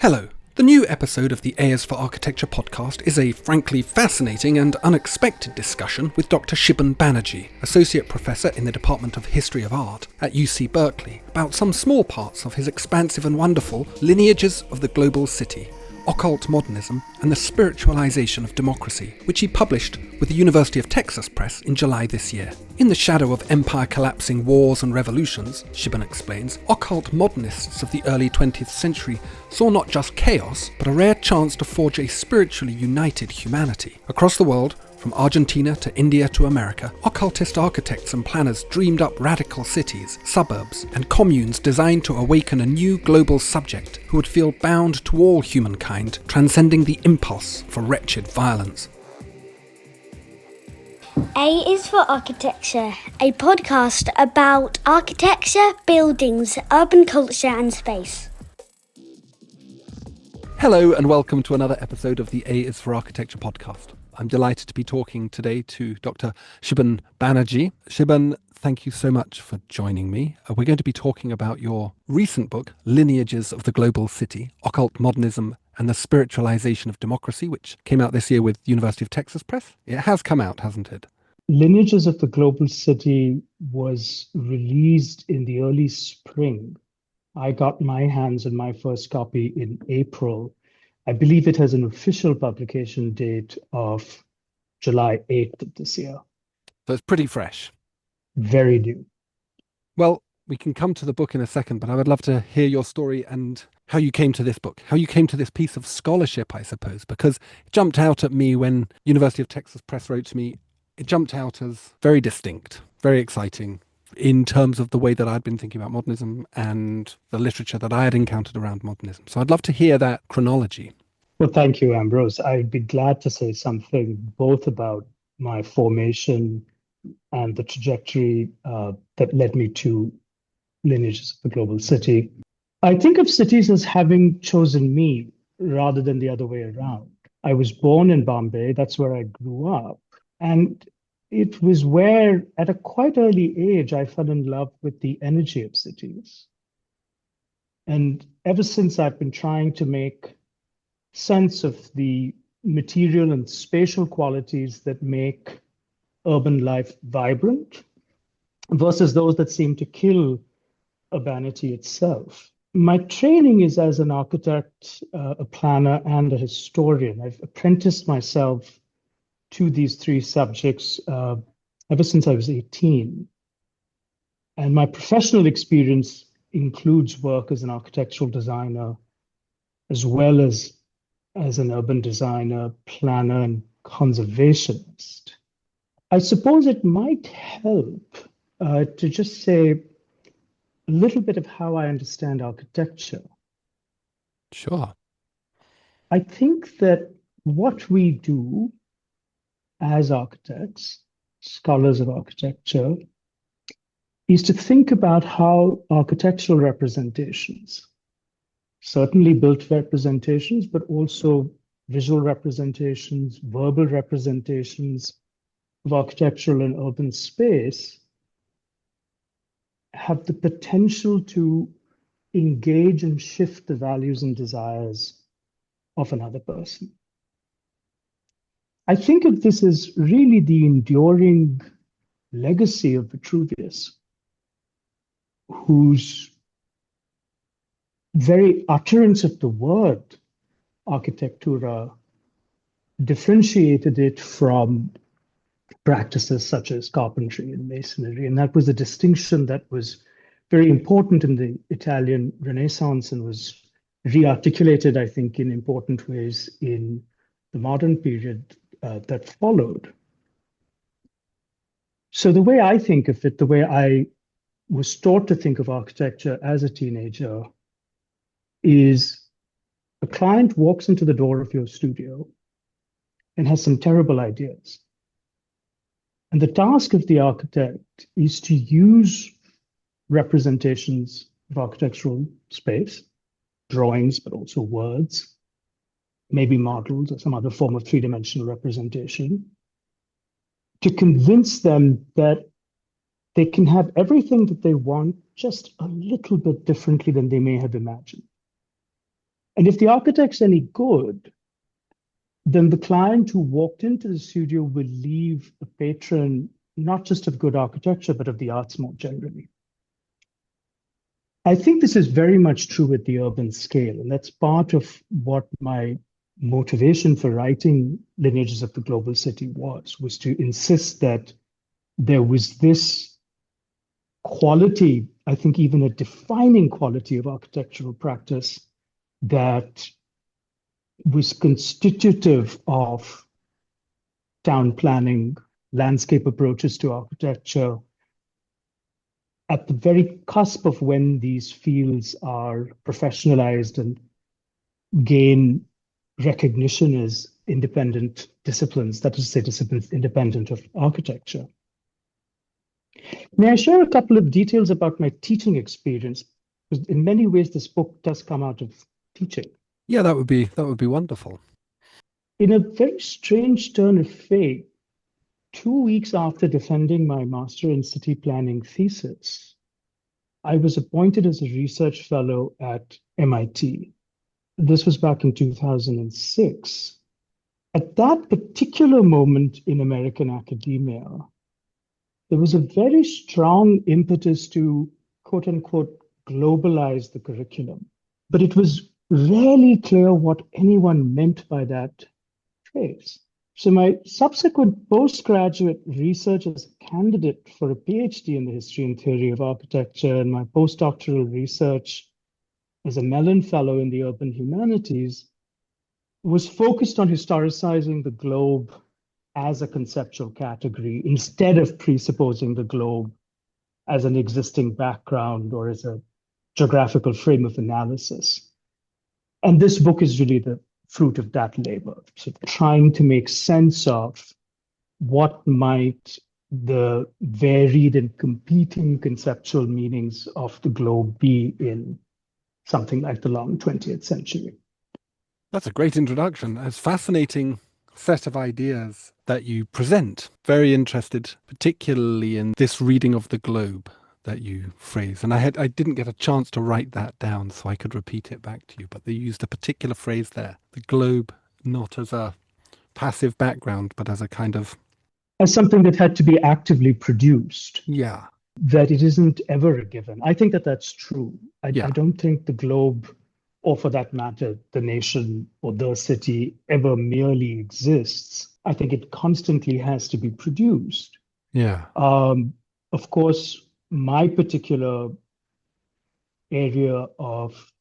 Hello. The new episode of the A is for Architecture podcast is a frankly fascinating and unexpected discussion with Dr. Shiben Banerji, Associate Professor in the Department of History of Art at UC Berkeley, about some small parts of his expansive and wonderful Lineages of the Global City, Occult Modernism and the Spiritualization of Democracy, which he published with the University of Texas Press in July this year. In the shadow of empire-collapsing wars and revolutions, Shiben explains, occult modernists of the early 20th century saw not just chaos, but a rare chance to forge a spiritually united humanity. Across the world, from Argentina to India to America, occultist architects and planners dreamed up radical cities, suburbs, and communes designed to awaken a new global subject who would feel bound to all humankind, transcending the impulse for wretched violence. A is for Architecture, a podcast about architecture, buildings, urban culture and space. Hello and welcome to another episode of the A is for Architecture podcast. I'm delighted to be talking today to Dr. Shiben Banerji. Shiben, thank you so much for joining me. We're going to be talking about your recent book, Lineages of the Global City, Occult Modernism and the Spiritualization of Democracy, which came out this year with University of Texas Press. It has come out, hasn't it? Lineages of the Global City was released in the early spring. I got my hands on my first copy in April. I believe it has an official publication date of July 8th of this year. So it's pretty fresh. Very new. Well, we can come to the book in a second, but I would love to hear your story and how you came to this book, how you came to this piece of scholarship, I suppose, because it jumped out at me when University of Texas Press wrote to me. It jumped out as very distinct, very exciting in terms of the way that I'd been thinking about modernism and the literature that I had encountered around modernism. So I'd love to hear that chronology. Well, thank you, Ambrose. I'd be glad to say something both about my formation and the trajectory that led me to Lineages of the Global City. I think of cities as having chosen me rather than the other way around. I was born in Bombay. That's where I grew up. And it was where, at a quite early age, I fell in love with the energy of cities. And ever since, I've been trying to make sense of the material and spatial qualities that make urban life vibrant versus those that seem to kill urbanity itself. My training is as an architect, a planner, and a historian. I've apprenticed myself to these three subjects ever since I was 18. And my professional experience includes work as an architectural designer, as well as an urban designer, planner, and conservationist. I suppose it might help to just say a little bit of how I understand architecture. Sure. I think that what we do as architects, scholars of architecture, is to think about how architectural representations, certainly built representations, but also visual representations, verbal representations of architectural and urban space, have the potential to engage and shift the values and desires of another person. I think of this as really the enduring legacy of Vitruvius, whose very utterance of the word architectura differentiated it from practices such as carpentry and masonry. And that was a distinction that was very important in the Italian Renaissance and was re-articulated, I think, in important ways in the modern period that followed. So the way I think of it, the way I was taught to think of architecture as a teenager, is a client walks into the door of your studio and has some terrible ideas. And the task of the architect is to use representations of architectural space, drawings, but also words, maybe models or some other form of three-dimensional representation, to convince them that they can have everything that they want just a little bit differently than they may have imagined. And if the architect's any good, then the client who walked into the studio will leave a patron not just of good architecture, but of the arts more generally. I think this is very much true at the urban scale, and that's part of what my motivation for writing Lineages of the Global City was to insist that there was this quality, I think even a defining quality of architectural practice that was constitutive of town planning, landscape approaches to architecture, at the very cusp of when these fields are professionalized and gain recognition as independent disciplines, that is to say, disciplines independent of architecture. May I share a couple of details about my teaching experience? Because in many ways, this book does come out of teaching. Yeah, that would be wonderful. In a very strange turn of fate, 2 weeks after defending my master in city planning thesis, I was appointed as a research fellow at MIT. This was back in 2006. At that particular moment in American academia, there was a very strong impetus to, quote unquote, globalize the curriculum. But it was rarely clear what anyone meant by that phrase. So my subsequent postgraduate research as a candidate for a PhD in the history and theory of architecture, and my postdoctoral research as a Mellon Fellow in the urban humanities was focused on historicizing the globe as a conceptual category instead of presupposing the globe as an existing background or as a geographical frame of analysis. And this book is really the fruit of that labor. So trying to make sense of what might the varied and competing conceptual meanings of the globe be in something like the long 20th century. That's a great introduction. It's a fascinating set of ideas that you present. Very interested, particularly in this reading of the globe that you phrase. And I didn't get a chance to write that down so I could repeat it back to you, but they used a particular phrase there, the globe, not as a passive background, but as a kind of... as something that had to be actively produced. Yeah. That it isn't ever a given. I think that that's true. I don't think the globe, or for that matter, the nation or the city ever merely exists. I think it constantly has to be produced. Yeah. Of course, my particular area of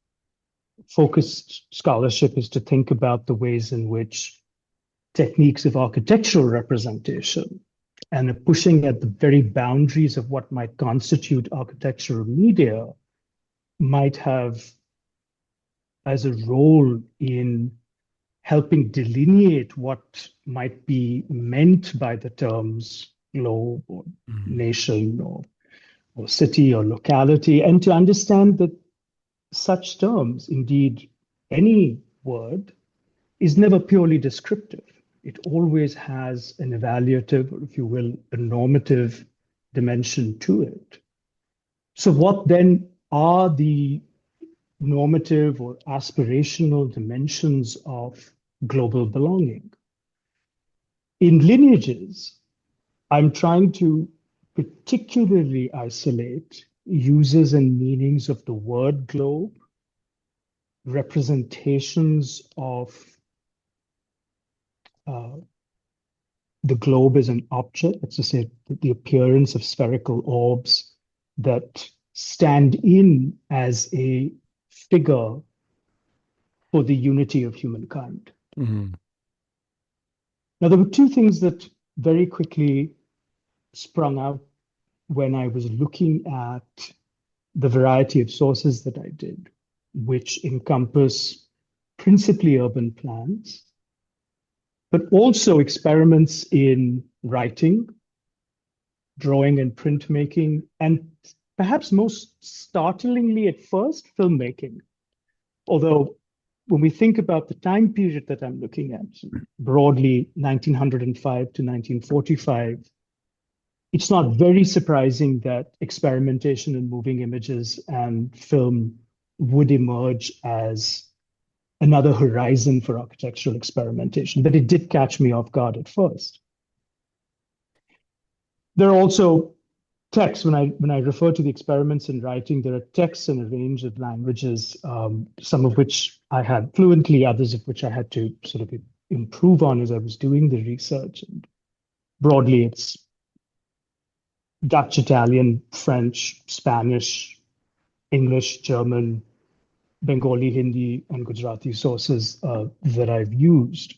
focused scholarship is to think about the ways in which techniques of architectural representation and pushing at the very boundaries of what might constitute architectural media might have as a role in helping delineate what might be meant by the terms globe or nation or city or locality, and to understand that such terms, indeed any word, is never purely descriptive. It always has an evaluative, or if you will, a normative dimension to it. So what then are the normative or aspirational dimensions of global belonging? In Lineages, I'm trying to particularly isolate uses and meanings of the word globe, representations of the globe as an object, that's to say, the appearance of spherical orbs that stand in as a figure for the unity of humankind. Mm-hmm. Now, there were two things that very quickly sprung out when I was looking at the variety of sources that I did, which encompass principally urban plans, but also experiments in writing, drawing and printmaking, and perhaps most startlingly at first, filmmaking. Although when we think about the time period that I'm looking at, broadly 1905 to 1945, it's not very surprising that experimentation in moving images and film would emerge as another horizon for architectural experimentation, but it did catch me off guard at first. There are also texts. When I refer to the experiments in writing, there are texts in a range of languages, some of which I had fluently, others of which I had to sort of improve on as I was doing the research. And broadly, it's Dutch, Italian, French, Spanish, English, German, Bengali, Hindi, and Gujarati sources that I've used.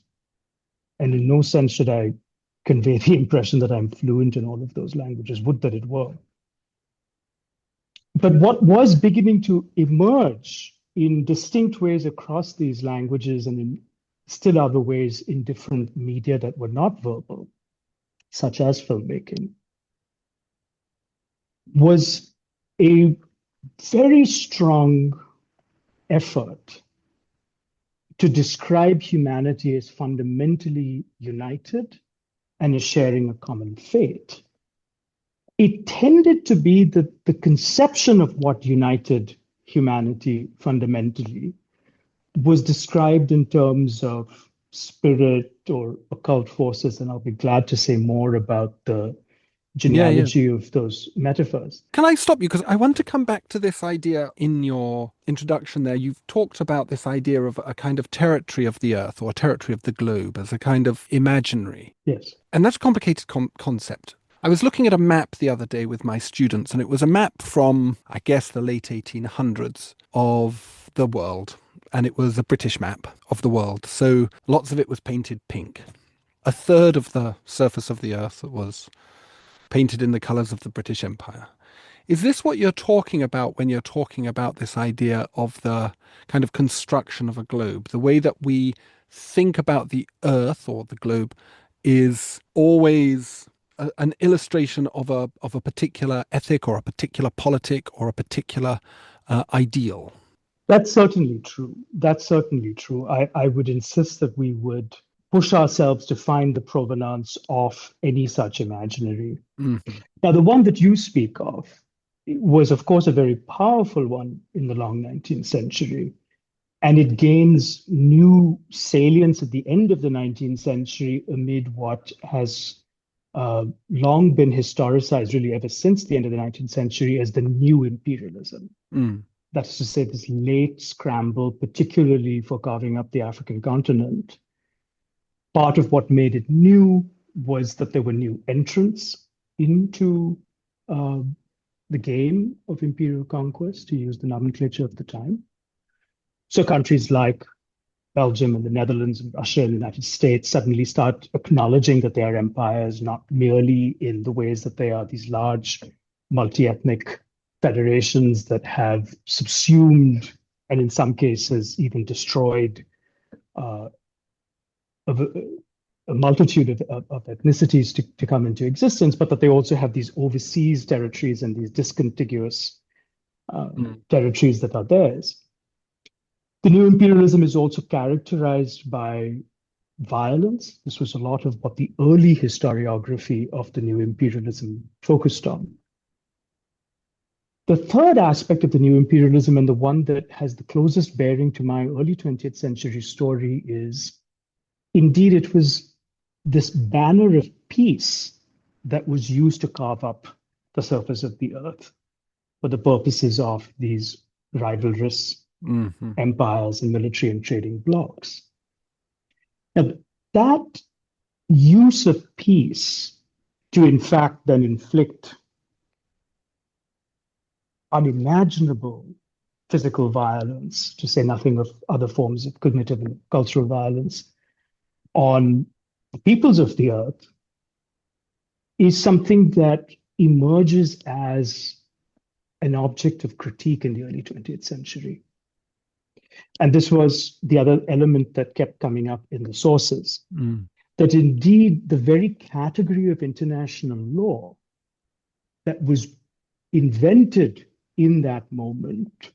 And in no sense should I convey the impression that I'm fluent in all of those languages. Would that it were. But what was beginning to emerge in distinct ways across these languages and in still other ways in different media that were not verbal, such as filmmaking, was a very strong effort to describe humanity as fundamentally united and as sharing a common fate. It tended to be that the conception of what united humanity fundamentally was described in terms of spirit or occult forces, and I'll be glad to say more about the genealogy of those metaphors. Can I stop you? Because I want to come back to this idea in your introduction there. You've talked about this idea of a kind of territory of the earth or territory of the globe as a kind of imaginary. Yes. And that's a complicated concept. I was looking at a map the other day with my students, and it was a map from, I guess, the late 1800s of the world. And it was a British map of the world. So lots of it was painted pink. A third of the surface of the earth was painted in the colours of the British Empire. Is this what you're talking about when you're talking about this idea of the kind of construction of a globe? The way that we think about the earth or the globe is always an illustration of a particular ethic or a particular politic or a particular ideal. That's certainly true. That's certainly true. I would insist that we would push ourselves to find the provenance of any such imaginary. Mm-hmm. Now, the one that you speak of was, of course, a very powerful one in the long 19th century. And it gains new salience at the end of the 19th century amid what has long been historicized, really ever since the end of the 19th century, as the new imperialism. Mm. That is to say, this late scramble, particularly for carving up the African continent. Part of what made it new was that there were new entrants into the game of imperial conquest, to use the nomenclature of the time. So countries like Belgium and the Netherlands and Russia and the United States suddenly start acknowledging that they are empires, not merely in the ways that they are these large multi-ethnic federations that have subsumed and in some cases even destroyed a multitude of ethnicities to come into existence, but that they also have these overseas territories and these discontiguous territories that are theirs. The new imperialism is also characterized by violence. This was a lot of what the early historiography of the new imperialism focused on. The third aspect of the new imperialism, and the one that has the closest bearing to my early 20th century story, is indeed it was this banner of peace that was used to carve up the surface of the earth for the purposes of these rivalrous empires and military and trading blocs. Now, that use of peace to, in fact, then inflict unimaginable physical violence, to say nothing of other forms of cognitive and cultural violence, on the peoples of the earth, is something that emerges as an object of critique in the early 20th century. And this was the other element that kept coming up in the sources, that indeed the very category of international law that was invented in that moment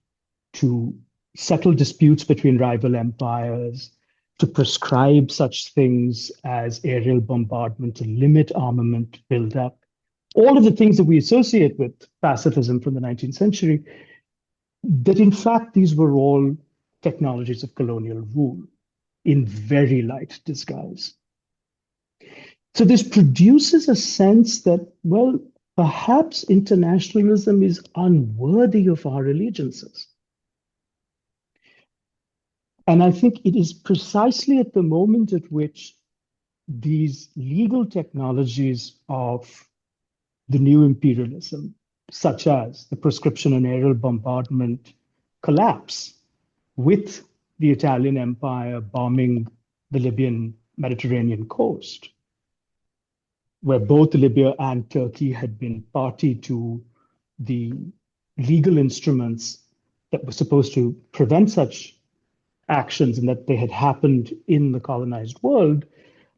to settle disputes between rival empires, to prescribe such things as aerial bombardment, to limit armament buildup, all of the things that we associate with pacifism from the 19th century, that in fact these were all technologies of colonial rule in very light disguise. So this produces a sense that, well, perhaps internationalism is unworthy of our allegiances. And I think it is precisely at the moment at which these legal technologies of the new imperialism, such as the proscription and aerial bombardment, collapse with the Italian Empire bombing the Libyan Mediterranean coast, where both Libya and Turkey had been party to the legal instruments that were supposed to prevent such actions and that they had happened in the colonized world,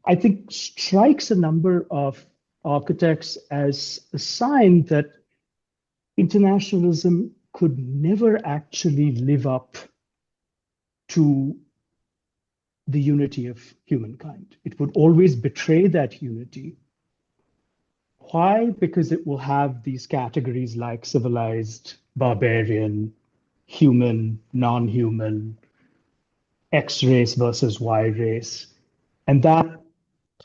I think strikes a number of architects as a sign that internationalism could never actually live up to the unity of humankind. It would always betray that unity. Why? Because it will have these categories like civilized, barbarian, human, non-human, X race versus Y race. And that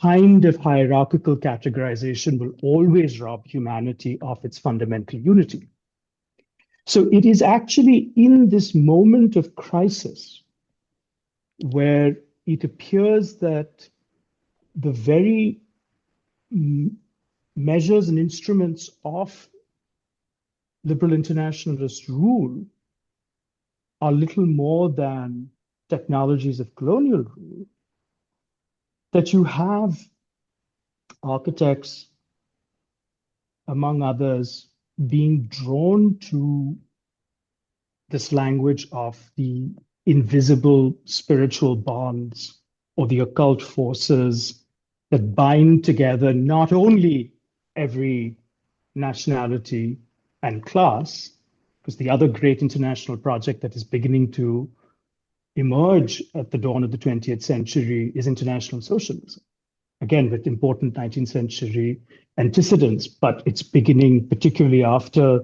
kind of hierarchical categorization will always rob humanity of its fundamental unity. So it is actually in this moment of crisis where it appears that the very measures and instruments of liberal internationalist rule are little more than technologies of colonial rule, that you have architects, among others, being drawn to this language of the invisible spiritual bonds or the occult forces that bind together not only every nationality and class, because the other great international project that is beginning to emerge at the dawn of the 20th century is international socialism. Again, with important 19th century antecedents, but it's beginning particularly after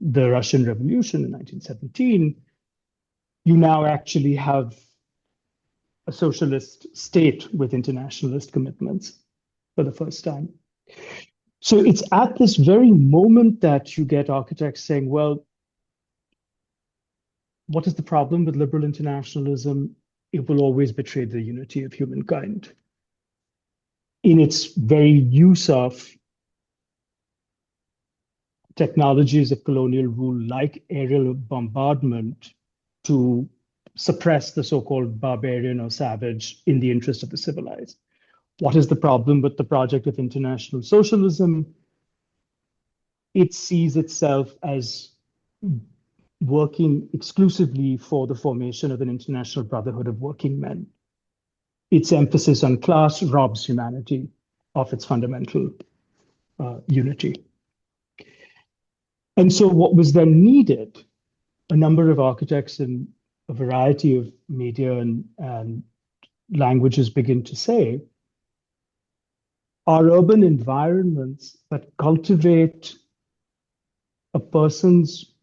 the Russian Revolution in 1917. You now actually have a socialist state with internationalist commitments for the first time. So it's at this very moment that you get architects saying, well, what is the problem with liberal internationalism? It will always betray the unity of humankind in its very use of technologies of colonial rule like aerial bombardment to suppress the so-called barbarian or savage in the interest of the civilized. What is the problem with the project of international socialism? It sees itself as working exclusively for the formation of an international brotherhood of working men. Its emphasis on class robs humanity of its fundamental unity. And so what was then needed, a number of architects in a variety of media and languages begin to say, are urban environments that cultivate a person's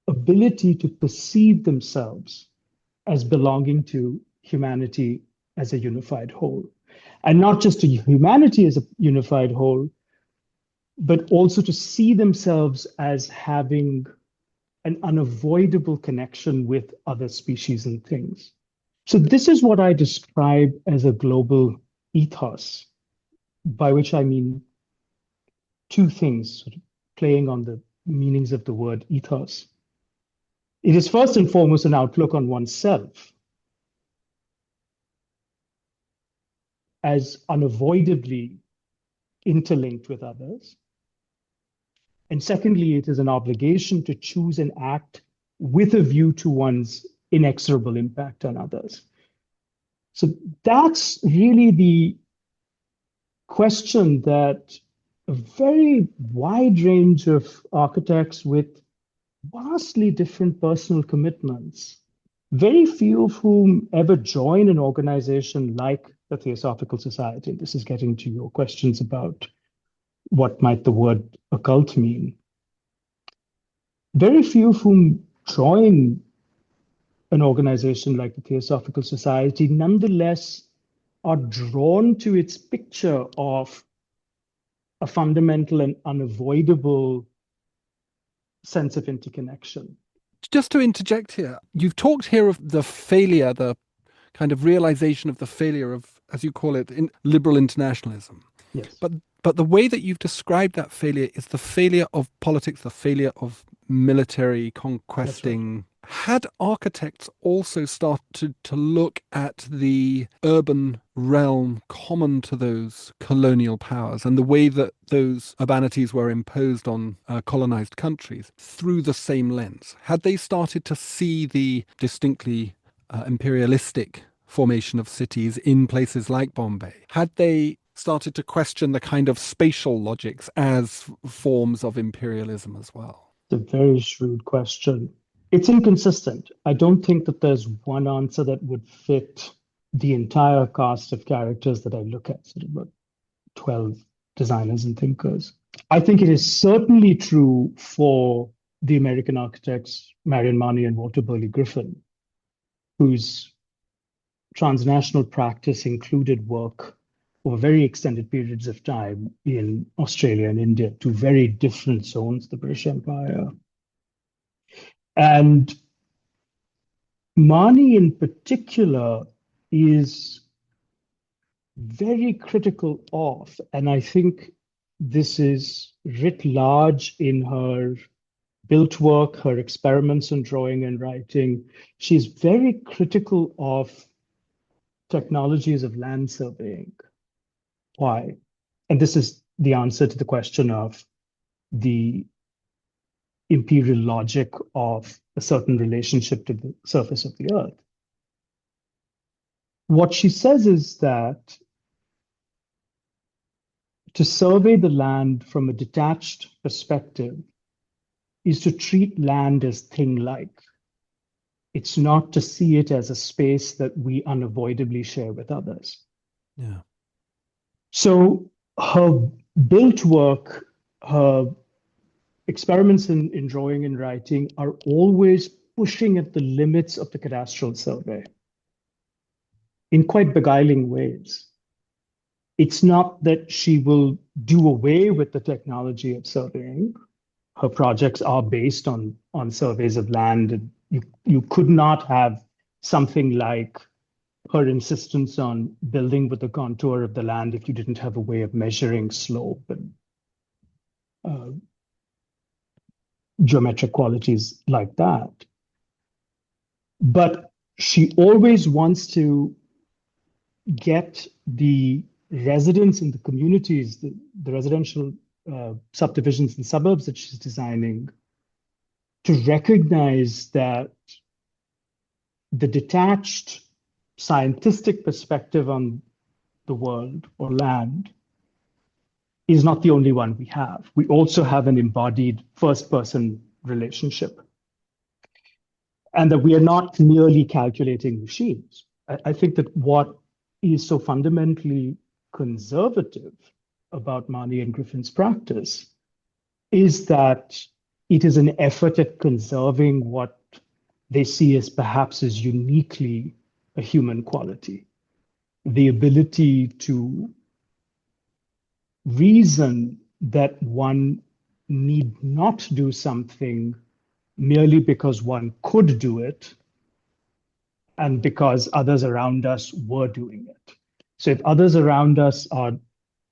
ability to perceive themselves as belonging to humanity as a unified whole. And not just to humanity as a unified whole, but also to see themselves as having an unavoidable connection with other species and things. So this is what I describe as a global ethos, by which I mean two things, sort of playing on the meanings of the word ethos. It is first and foremost an outlook on oneself as unavoidably interlinked with others. And secondly, it is an obligation to choose and act with a view to one's inexorable impact on others. So that's really the question that a very wide range of architects with vastly different personal commitments, very few of whom ever join an organization like the Theosophical Society. And this is getting to your questions about what might the word occult mean. Very few of whom join an organization like the Theosophical Society nonetheless are drawn to its picture of a fundamental and unavoidable sense of interconnection. Just to interject here, you've talked here of the failure, the kind of realization of the failure of, as you call it, liberal internationalism. Yes. But the way that you've described that failure is the failure of politics, the failure of military conquesting. Right. Had architects also started to look at the urban realm common to those colonial powers and the way that those urbanities were imposed on colonized countries through the same lens? Had they started to see the distinctly imperialistic formation of cities in places like Bombay? Had they started to question the kind of spatial logics as forms of imperialism as well? It's a very shrewd question. It's inconsistent. I don't think that there's one answer that would fit the entire cast of characters that I look at, sort of about 12 designers and thinkers. I think it is certainly true for the American architects Marion Marnie and Walter Burley Griffin, whose transnational practice included work over very extended periods of time in Australia and India, two very different zones of the British Empire. And Marnie in particular is very critical of, and I think this is writ large in her built work, her experiments in drawing and writing. She's very critical of technologies of land surveying. Why? And this is the answer to the question of the imperial logic of a certain relationship to the surface of the earth. What she says is that to survey the land from a detached perspective is to treat land as thing-like. It's not to see it as a space that we unavoidably share with others. Yeah. So her built work, her experiments in drawing and writing are always pushing at the limits of the cadastral survey in quite beguiling ways. It's not that she will do away with the technology of surveying. Her projects are based on surveys of land. And you could not have something like her insistence on building with the contour of the land if you didn't have a way of measuring slope and geometric qualities like that. But she always wants to get the residents in the communities, the residential subdivisions and suburbs that she's designing, to recognize that the detached scientific perspective on the world or land is not the only one we have. We also have an embodied first-person relationship, and that we are not merely calculating machines. I think that what is so fundamentally conservative about Marnie and Griffin's practice is that it is an effort at conserving what they see as perhaps as uniquely a human quality, the ability to reason that one need not do something merely because one could do it and because others around us were doing it. So if others around us are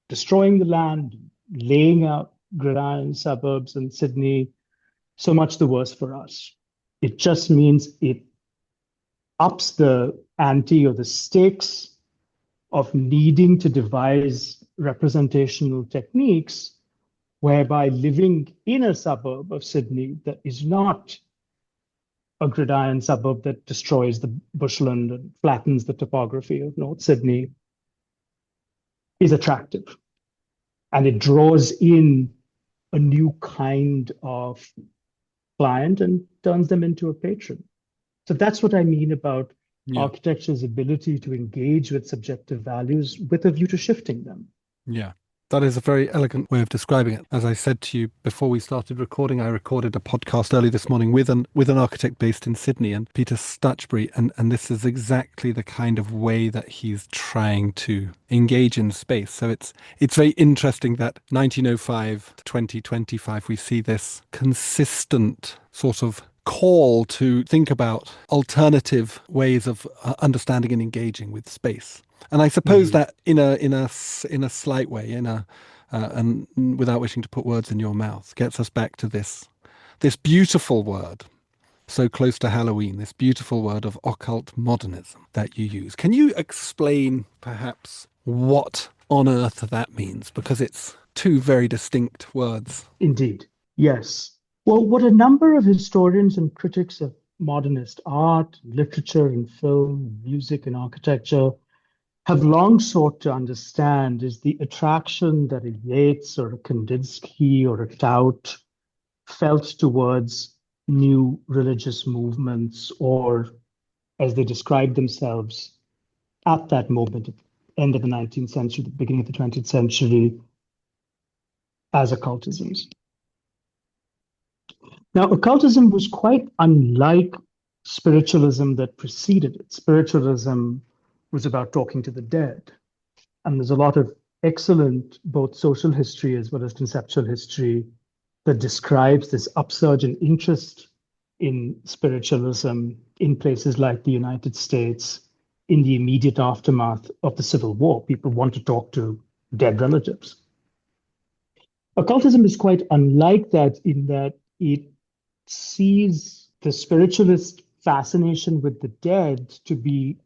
destroying the land, laying out gridiron suburbs in Sydney, so much the worse for us. It just means it ups the ante or the stakes of needing to devise representational techniques whereby living in a suburb of Sydney that is not a gridiron suburb that destroys the bushland and flattens the topography of North Sydney is attractive. And it draws in a new kind of client and turns them into a patron. So that's what I mean about architecture's ability to engage with subjective values with a view to shifting them. Yeah. That is a very elegant way of describing it. As I said to you before we started recording, I recorded a podcast early this morning with an architect based in Sydney, and Peter Stutchbury, and this is exactly the kind of way that he's trying to engage in space. So it's very interesting that 1905 to 2025 we see this consistent sort of call to think about alternative ways of understanding and engaging with space. And I suppose that in a slight way, and without wishing to put words in your mouth, gets us back to this beautiful word, so close to Halloween, this beautiful word of occult modernism that you use. Can you explain perhaps what on earth that means? Because it's two very distinct words. Indeed, yes. Well, what a number of historians and critics of modernist art, literature and film, music and architecture have long sought to understand is the attraction that a Yeats or a Kandinsky or a Taut felt towards new religious movements, or as they described themselves at that moment, at the end of the 19th century, the beginning of the 20th century, as occultisms. Now, occultism was quite unlike spiritualism that preceded it. Spiritualism was about talking to the dead. And there's a lot of excellent both social history as well as conceptual history that describes this upsurge in interest in spiritualism in places like the United States in the immediate aftermath of the Civil War. People want to talk to dead relatives. Occultism is quite unlike that in that it sees the spiritualist fascination with the dead to be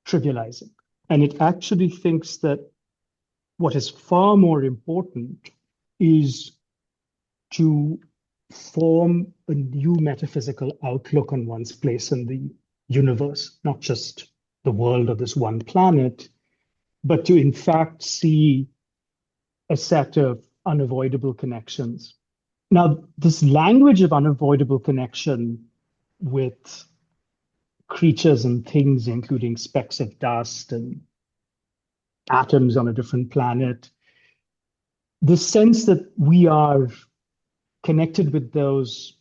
trivializing. And it actually thinks that what is far more important is to form a new metaphysical outlook on one's place in the universe, not just the world of this one planet, but to in fact see a set of unavoidable connections. Now, this language of unavoidable connection with creatures and things, including specks of dust and atoms on a different planet, the sense that we are connected with those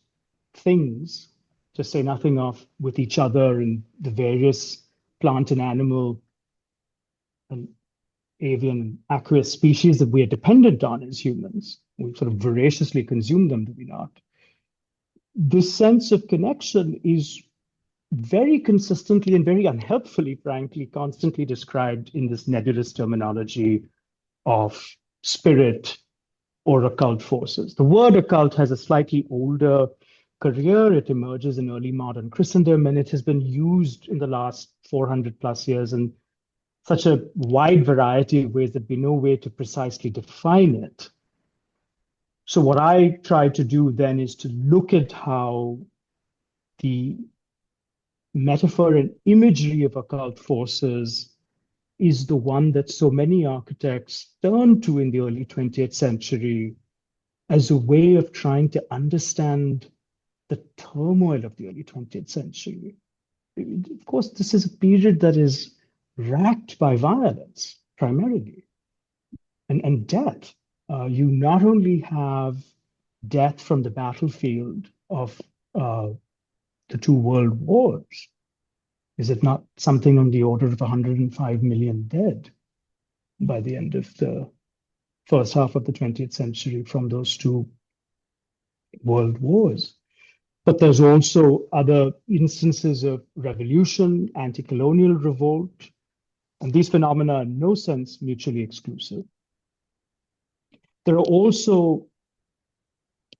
things, to say nothing of with each other and the various plant and animal and avian and aqueous species that we are dependent on as humans. We sort of voraciously consume them, do we not? This sense of connection is very consistently and very unhelpfully, frankly, constantly described in this nebulous terminology of spirit or occult forces. The word occult has a slightly older career. It emerges in early modern Christendom, and it has been used in the last 400 plus years in such a wide variety of ways that we know way to precisely define it. So what I try to do then is to look at how the metaphor and imagery of occult forces is the one that so many architects turned to in the early 20th century as a way of trying to understand the turmoil of the early 20th century. Of course, this is a period that is racked by violence, primarily, and death. You not only have death from the battlefield of the two world wars. Is it not something on the order of 105 million dead by the end of the first half of the 20th century from those two world wars? But there's also other instances of revolution, anti-colonial revolt, and these phenomena are in no sense mutually exclusive. There are also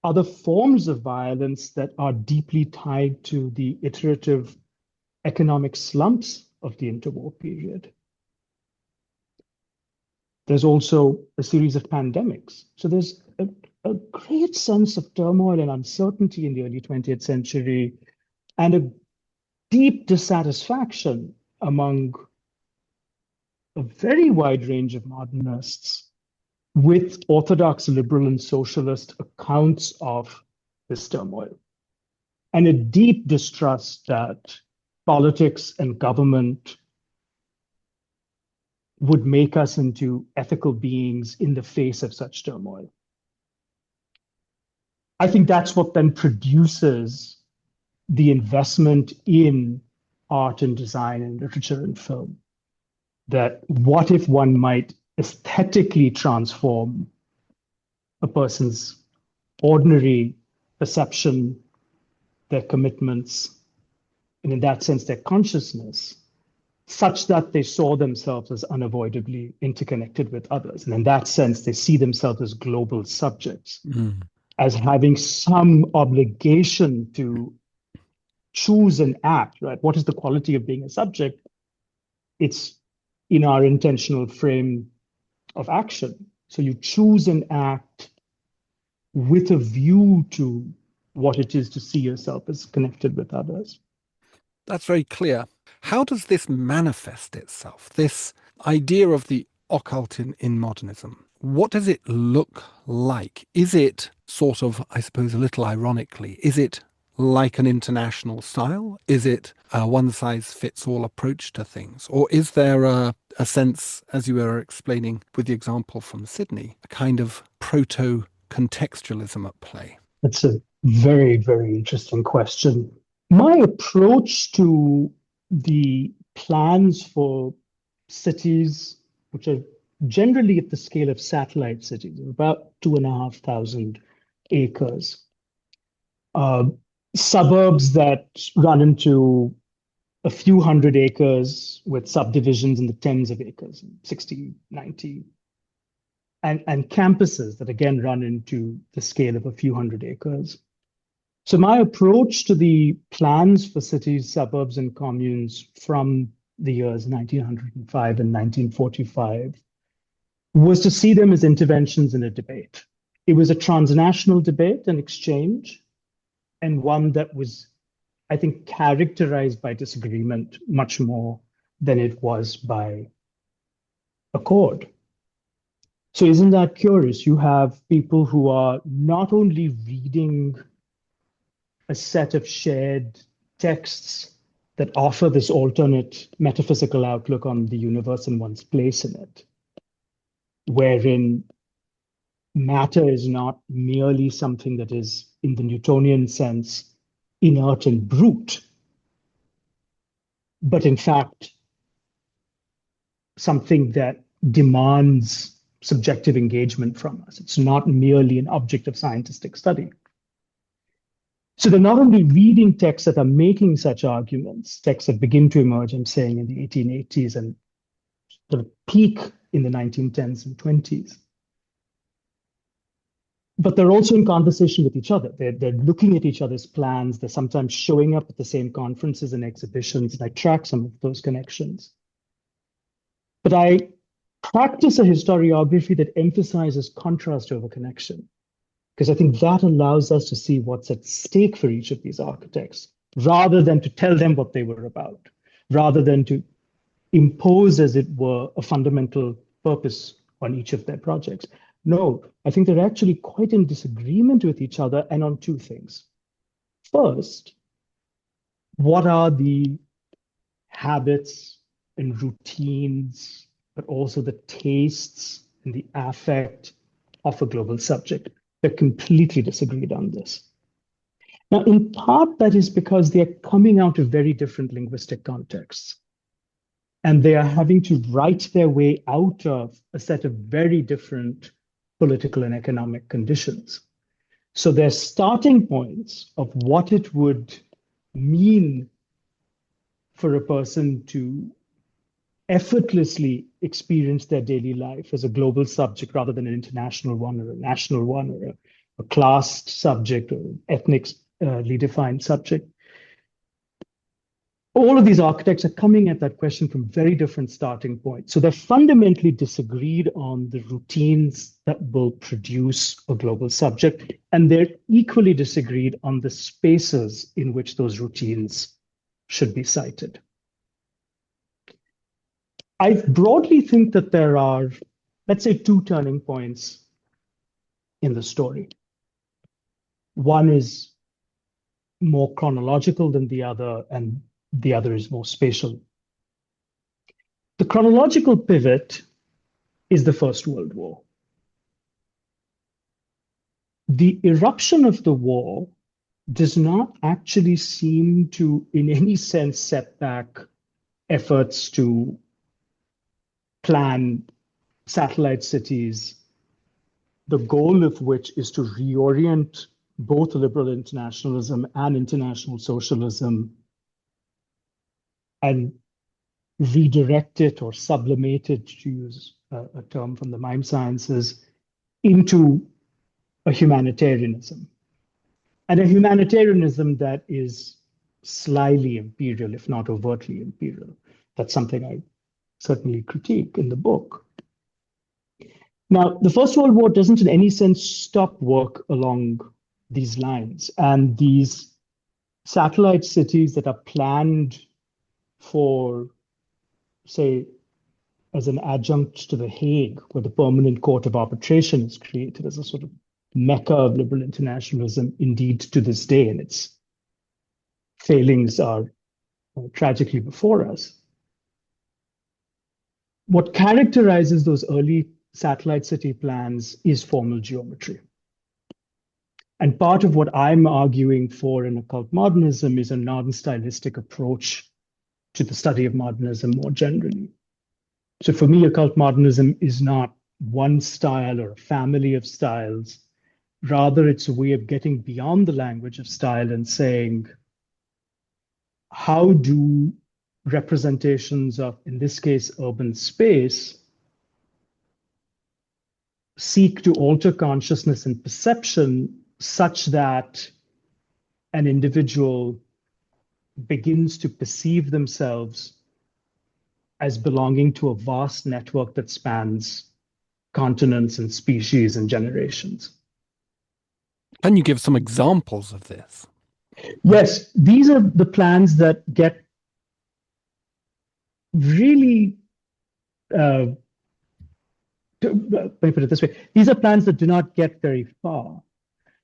other forms of violence that are deeply tied to the iterative economic slumps of the interwar period. There's also a series of pandemics. So there's a great sense of turmoil and uncertainty in the early 20th century, and a deep dissatisfaction among a very wide range of modernists with orthodox liberal and socialist accounts of this turmoil, and a deep distrust that politics and government would make us into ethical beings in the face of such turmoil. I think that's what then produces the investment in art and design and literature and film. That what if one might aesthetically transform a person's ordinary perception, their commitments, and in that sense, their consciousness, such that they saw themselves as unavoidably interconnected with others. And in that sense, they see themselves as global subjects, as having some obligation to choose and act, right? What is the quality of being a subject? It's in our intentional frame of action. So you choose and act with a view to what it is to see yourself as connected with others. That's very clear. How does this manifest itself, this idea of the occult in modernism? What does it look like? Is it sort of, I suppose, a little ironically, is it like an international style? Is it a one-size-fits-all approach to things? Or is there a sense, as you were explaining with the example from Sydney, a kind of proto-contextualism at play? That's a very, very interesting question. My approach to the plans for cities, which are generally at the scale of satellite cities, about 2,500 acres, suburbs that run into a few hundred acres with subdivisions in the tens of acres, 60, 90, and campuses that again run into the scale of a few hundred acres. So my approach to the plans for cities, suburbs, and communes from the years 1905 and 1945 was to see them as interventions in a debate. It was a transnational debate and exchange, and one that was, I think, characterized by disagreement much more than it was by accord. So isn't that curious? You have people who are not only reading a set of shared texts that offer this alternate metaphysical outlook on the universe and one's place in it, wherein matter is not merely something that is, in the Newtonian sense, inert and brute, but in fact, something that demands subjective engagement from us. It's not merely an object of scientific study. So they're not only reading texts that are making such arguments, texts that begin to emerge, I'm saying, in the 1880s and sort of peak in the 1910s and 20s, but they're also in conversation with each other. They're looking at each other's plans. They're sometimes showing up at the same conferences and exhibitions, and I track some of those connections. But I practice a historiography that emphasizes contrast over connection, because I think that allows us to see what's at stake for each of these architects, rather than to tell them what they were about, rather than to impose, as it were, a fundamental purpose on each of their projects. No, I think they're actually quite in disagreement with each other and on two things. First, what are the habits and routines, but also the tastes and the affect of a global subject? They're completely disagreed on this. Now, in part, that is because they're coming out of very different linguistic contexts. And they are having to write their way out of a set of very different political and economic conditions. So their starting points of what it would mean for a person to effortlessly experience their daily life as a global subject rather than an international one or a national one or a classed subject or an ethnically defined subject. All of these architects are coming at that question from very different starting points. So they're fundamentally disagreed on the routines that will produce a global subject, and they're equally disagreed on the spaces in which those routines should be cited. I broadly think that there are, let's say, two turning points in the story. One is more chronological than the other, and the other is more spatial. The chronological pivot is the First World War. The eruption of the war does not actually seem to, in any sense, set back efforts to plan satellite cities, the goal of which is to reorient both liberal internationalism and international socialism and redirect it or sublimate it, to use a term from the mime sciences, into a humanitarianism. And a humanitarianism that is slyly imperial, if not overtly imperial. That's something I certainly critique in the book. Now, the First World War doesn't in any sense stop work along these lines. And these satellite cities that are planned for, say, as an adjunct to The Hague, where the Permanent Court of Arbitration is created as a sort of mecca of liberal internationalism, indeed to this day, and its failings are tragically before us. What characterizes those early satellite city plans is formal geometry. And part of what I'm arguing for in occult modernism is a non-stylistic approach to the study of modernism more generally. So for me, occult modernism is not one style or a family of styles. Rather, it's a way of getting beyond the language of style and saying, how do representations of, in this case, urban space, seek to alter consciousness and perception such that an individual begins to perceive themselves as belonging to a vast network that spans continents and species and generations. Can you give some examples of this? Yes, these are the plans that get really, let me put it this way, these are plans that do not get very far.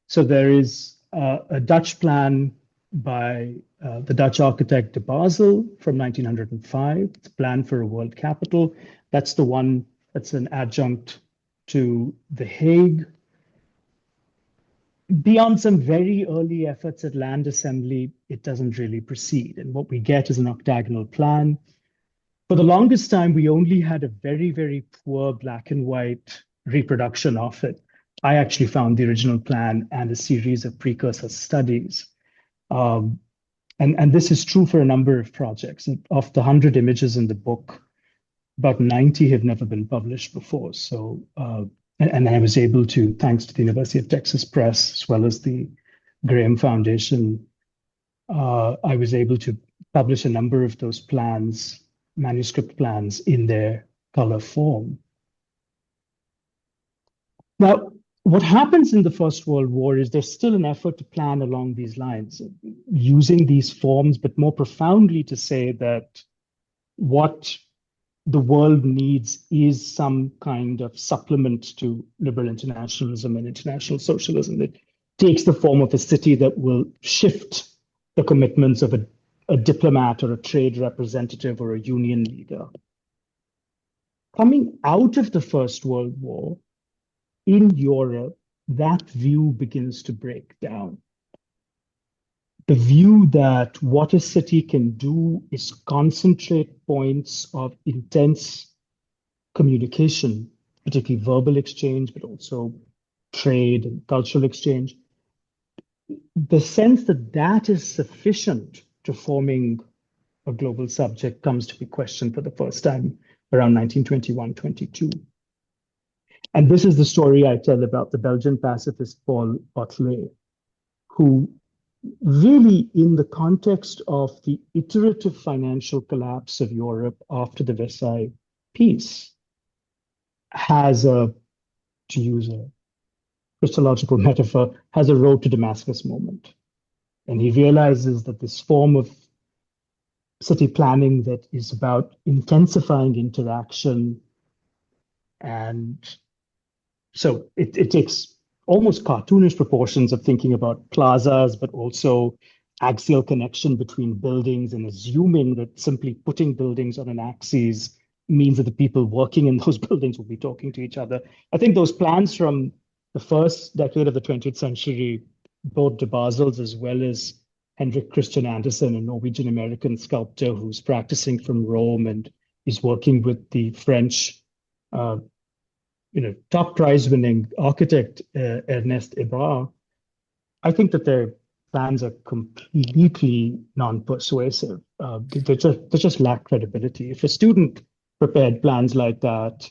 So there is a Dutch plan by the Dutch architect de Basel from 1905. It's a plan for a world capital. That's the one that's an adjunct to The Hague. Beyond some very early efforts at land assembly, it doesn't really proceed. And what we get is an octagonal plan. For the longest time, we only had a very, very poor black and white reproduction of it. I actually found the original plan and a series of precursor studies. And this is true for a number of projects. Of the 100 images in the book, about 90 have never been published before. So, and I was able to, thanks to the University of Texas Press, as well as the Graham Foundation, I was able to publish a number of those plans, manuscript plans, in their color form. Now, what happens in the First World War is there's still an effort to plan along these lines, using these forms, but more profoundly to say that what the world needs is some kind of supplement to liberal internationalism and international socialism that takes the form of a city that will shift the commitments of a diplomat or a trade representative or a union leader. Coming out of the First World War, in Europe, that view begins to break down. The view that what a city can do is concentrate points of intense communication, particularly verbal exchange, but also trade and cultural exchange. The sense that that is sufficient to forming a global subject comes to be questioned for the first time around 1921-22. And this is the story I tell about the Belgian pacifist Paul Otlet, who really, in the context of the iterative financial collapse of Europe after the Versailles Peace, has to use a Christological metaphor, has a road to Damascus moment. And he realizes that this form of city planning that is about intensifying interaction, and so it takes almost cartoonish proportions of thinking about plazas, but also axial connection between buildings and assuming that simply putting buildings on an axis means that the people working in those buildings will be talking to each other. I think those plans from the first decade of the 20th century, both de Basel's as well as Henrik Christian Andersen, a Norwegian American sculptor who's practicing from Rome and is working with the French, top prize-winning architect Ernest Hébrard. I think that their plans are completely non-persuasive. They just lack credibility. If a student prepared plans like that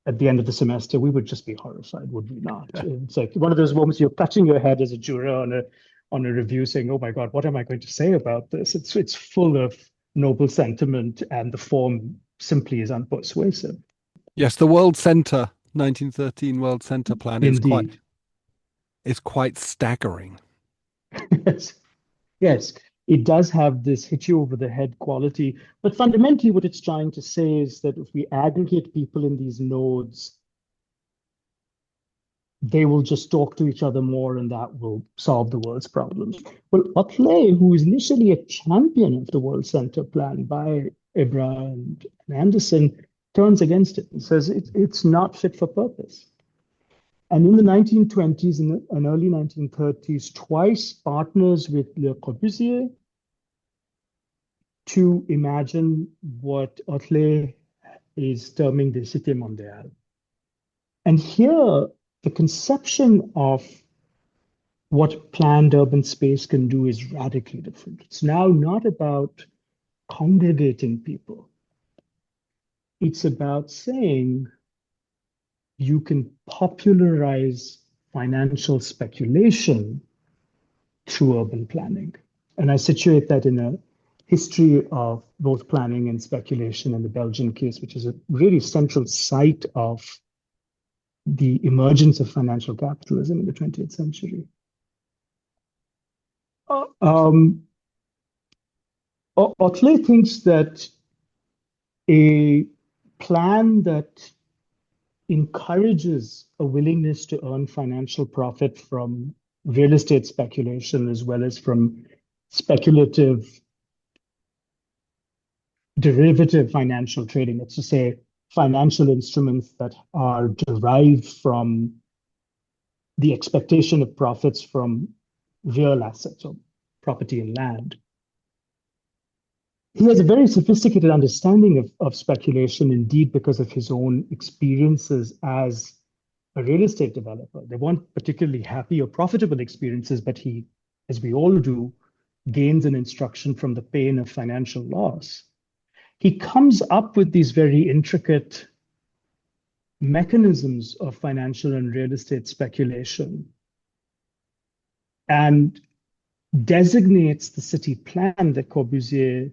at the end of the semester, we would just be horrified, would we not? It's like one of those moments you're touching your head as a juror on a review saying, oh my God, what am I going to say about this? It's full of noble sentiment and the form simply is unpersuasive. Yes, the World Centre, 1913 World Centre plan Indeed. is quite staggering. Yes. Yes, it does have this hit you over the head quality. But fundamentally, what it's trying to say is that if we aggregate people in these nodes, they will just talk to each other more and that will solve the world's problems. Well, Occult, who is initially a champion of the World Center plan by Ibra and Anderson, turns against it and says it's not fit for purpose. And in the 1920s and early 1930s, twice partners with Le Corbusier to imagine what Occult is terming the Cité Mondiale. And here, the conception of what planned urban space can do is radically different. It's now not about congregating people. It's about saying you can popularize financial speculation through urban planning. And I situate that in a history of both planning and speculation in the Belgian case, which is a really central site of the emergence of financial capitalism in the 20th century. Occult thinks that a plan that encourages a willingness to earn financial profit from real estate speculation as well as from speculative derivative financial trading, that's to say, financial instruments that are derived from the expectation of profits from real assets or property and land. He has a very sophisticated understanding of speculation, indeed, because of his own experiences as a real estate developer. They weren't particularly happy or profitable experiences, but he, as we all do, gains an instruction from the pain of financial loss. He comes up with these very intricate mechanisms of financial and real estate speculation and designates the city plan that Corbusier,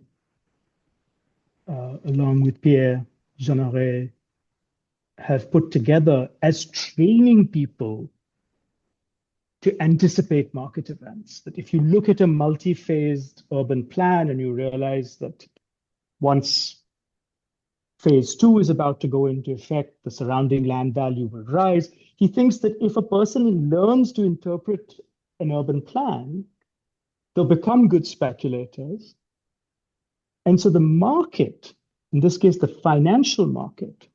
along with Pierre Jeanneret, have put together as training people to anticipate market events. That if you look at a multi-phased urban plan and you realize that once phase 2 is about to go into effect, the surrounding land value will rise. He thinks that if a person learns to interpret an urban plan, they'll become good speculators. And so the market, in this case, the financial market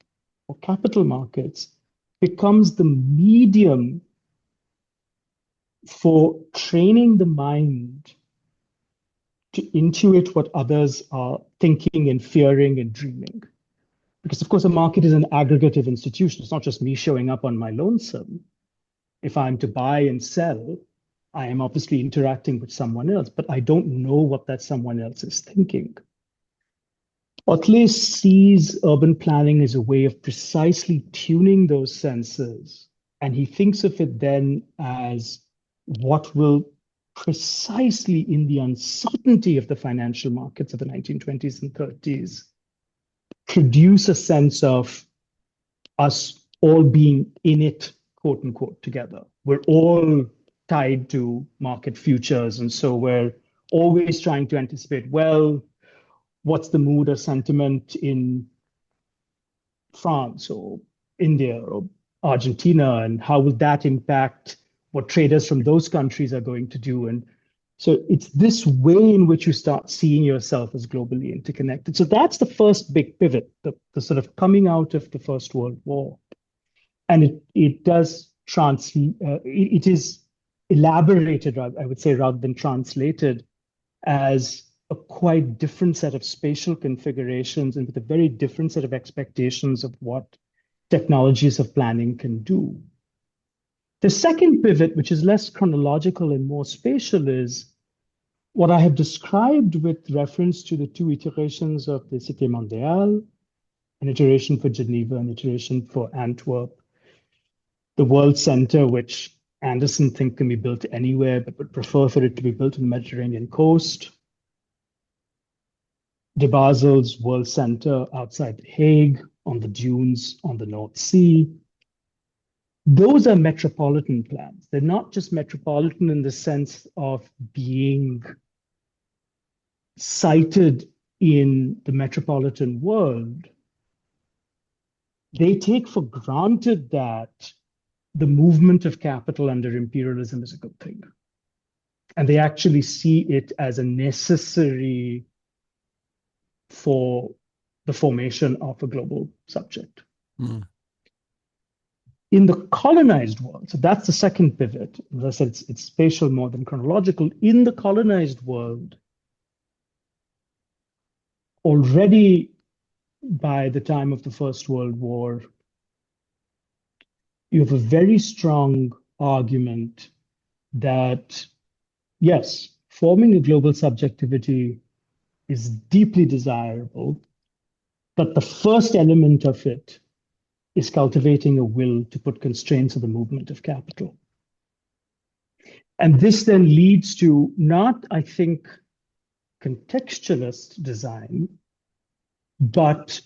or capital markets, becomes the medium for training the mind to intuit what others are thinking and fearing and dreaming. Because, of course, a market is an aggregative institution. It's not just me showing up on my lonesome. If I'm to buy and sell, I am obviously interacting with someone else, but I don't know what that someone else is thinking. Occult sees urban planning as a way of precisely tuning those senses, and he thinks of it then as what will precisely in the uncertainty of the financial markets of the 1920s and 30s produce a sense of us all being in it, quote unquote, together. We're all tied to market futures, and so we're always trying to anticipate, well, what's the mood or sentiment in France or India or Argentina, and how will that impact what traders from those countries are going to do? And So it's this way in which you start seeing yourself as globally interconnected. So that's the first big pivot, the sort of coming out of the First World War. And it is elaborated, I would say, rather than translated, as a quite different set of spatial configurations and with a very different set of expectations of what technologies of planning can do. The second pivot, which is less chronological and more spatial, is what I have described with reference to the two iterations of the Cité Mondiale, an iteration for Geneva, an iteration for Antwerp, the World Center, which Anderson thinks can be built anywhere, but would prefer for it to be built on the Mediterranean coast. De Basel's World Center outside The Hague, on the dunes on the North Sea. Those are metropolitan plans. They're not just metropolitan in the sense of being cited in the metropolitan world. They take for granted that the movement of capital under imperialism is a good thing. And they actually see it as a necessary for the formation of a global subject. Mm. In the colonized world, so that's the second pivot. As I said, it's spatial more than chronological. In the colonized world, already by the time of the First World War, you have a very strong argument that, yes, forming a global subjectivity is deeply desirable, but the first element of it is cultivating a will to put constraints on the movement of capital. And this then leads to not, I think, contextualist design, but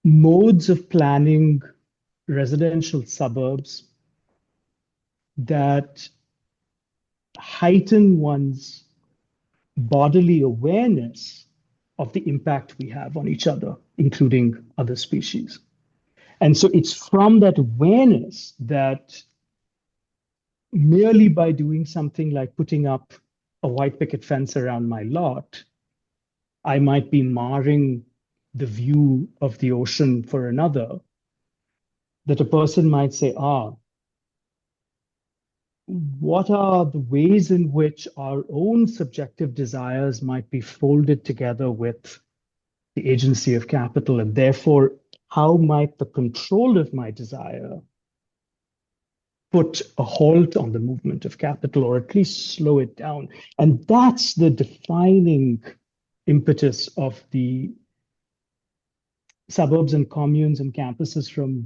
modes of planning residential suburbs that heighten one's bodily awareness of the impact we have on each other, including other species. And so it's from that awareness that merely by doing something like putting up a white picket fence around my lot, I might be marring the view of the ocean for another, that a person might say, what are the ways in which our own subjective desires might be folded together with the agency of capital, and therefore, how might the control of my desire put a halt on the movement of capital, or at least slow it down? And that's the defining impetus of the suburbs and communes and campuses from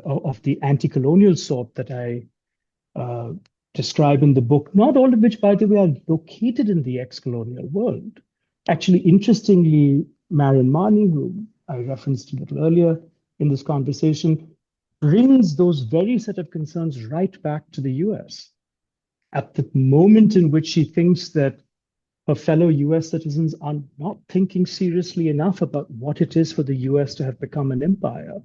of the anti-colonial sort that I describe in the book, not all of which, by the way, are located in the ex-colonial world. Actually, interestingly, Marion Marnie, who I referenced a little earlier in this conversation, brings those very set of concerns right back to the US. At the moment in which she thinks that her fellow US citizens are not thinking seriously enough about what it is for the US to have become an empire,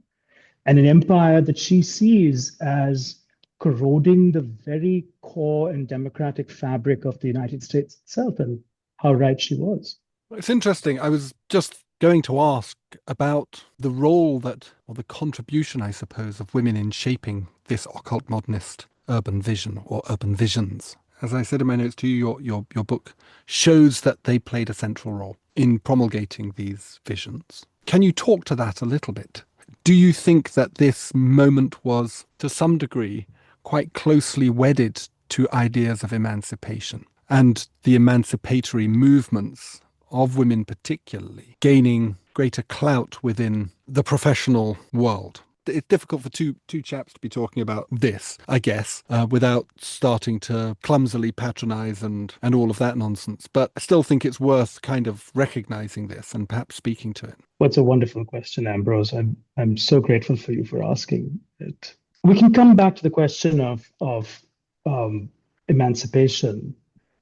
and an empire that she sees as corroding the very core and democratic fabric of the United States itself, and how right she was. It's interesting. I was just going to ask about the role or the contribution, I suppose, of women in shaping this occult modernist urban vision or urban visions. As I said in my notes to you, your book shows that they played a central role in promulgating these visions. Can you talk to that a little bit? Do you think that this moment was, to some degree, quite closely wedded to ideas of emancipation and the emancipatory movements of women particularly gaining greater clout within the professional world? It's difficult for two chaps to be talking about this, I guess, without starting to clumsily patronize and all of that nonsense. But I still think it's worth kind of recognizing this and perhaps speaking to it. What's a wonderful question, Ambrose. I'm so grateful for you for asking it. We can come back to the question of emancipation.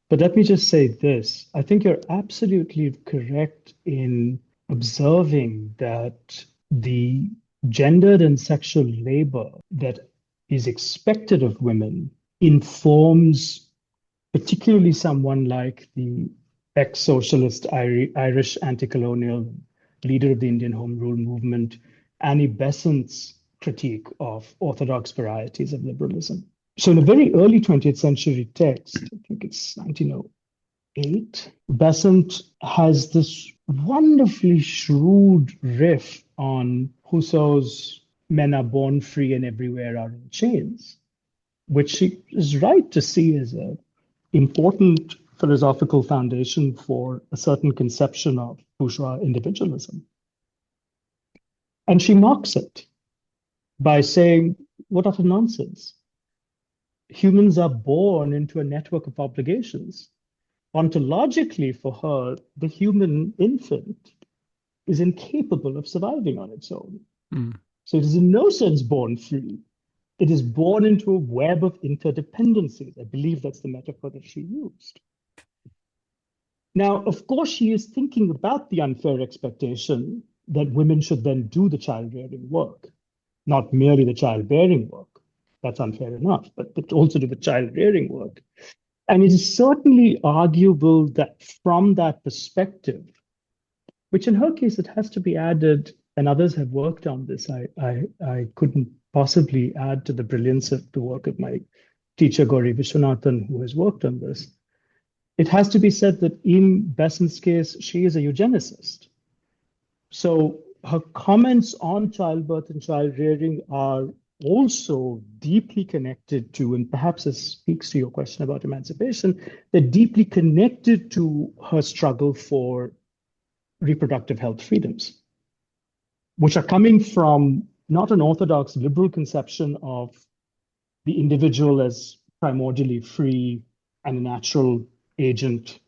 But let me just say this. I think you're absolutely correct in observing that the gendered and sexual labor that is expected of women informs particularly someone like the ex-socialist Irish anti-colonial leader of the Indian Home Rule movement, Annie Besant's critique of orthodox varieties of liberalism. So in a very early 20th century text, I think it's 1908, Besant has this wonderfully shrewd riff on Rousseau's "Men are born free and everywhere are in chains," which she is right to see as an important philosophical foundation for a certain conception of bourgeois individualism. And she mocks it by saying, what utter nonsense. Humans are born into a network of obligations. Ontologically, for her, the human infant is incapable of surviving on its own. So it is in no sense born free. It is born into a web of interdependencies. I believe that's the metaphor that she used. Now, of course, she is thinking about the unfair expectation that women should then do the child-rearing work, not merely the childbearing work. That's unfair enough, but also do the child-rearing work. And it is certainly arguable that from that perspective, which in her case, it has to be added, and others have worked on this. I couldn't possibly add to the brilliance of the work of my teacher, Gauri Vishwanathan, who has worked on this. It has to be said that in Besant's case, she is a eugenicist. So her comments on childbirth and child rearing are also deeply connected to, and perhaps this speaks to your question about emancipation, they're deeply connected to her struggle for reproductive health freedoms, which are coming from not an orthodox liberal conception of the individual as primordially free and a natural agent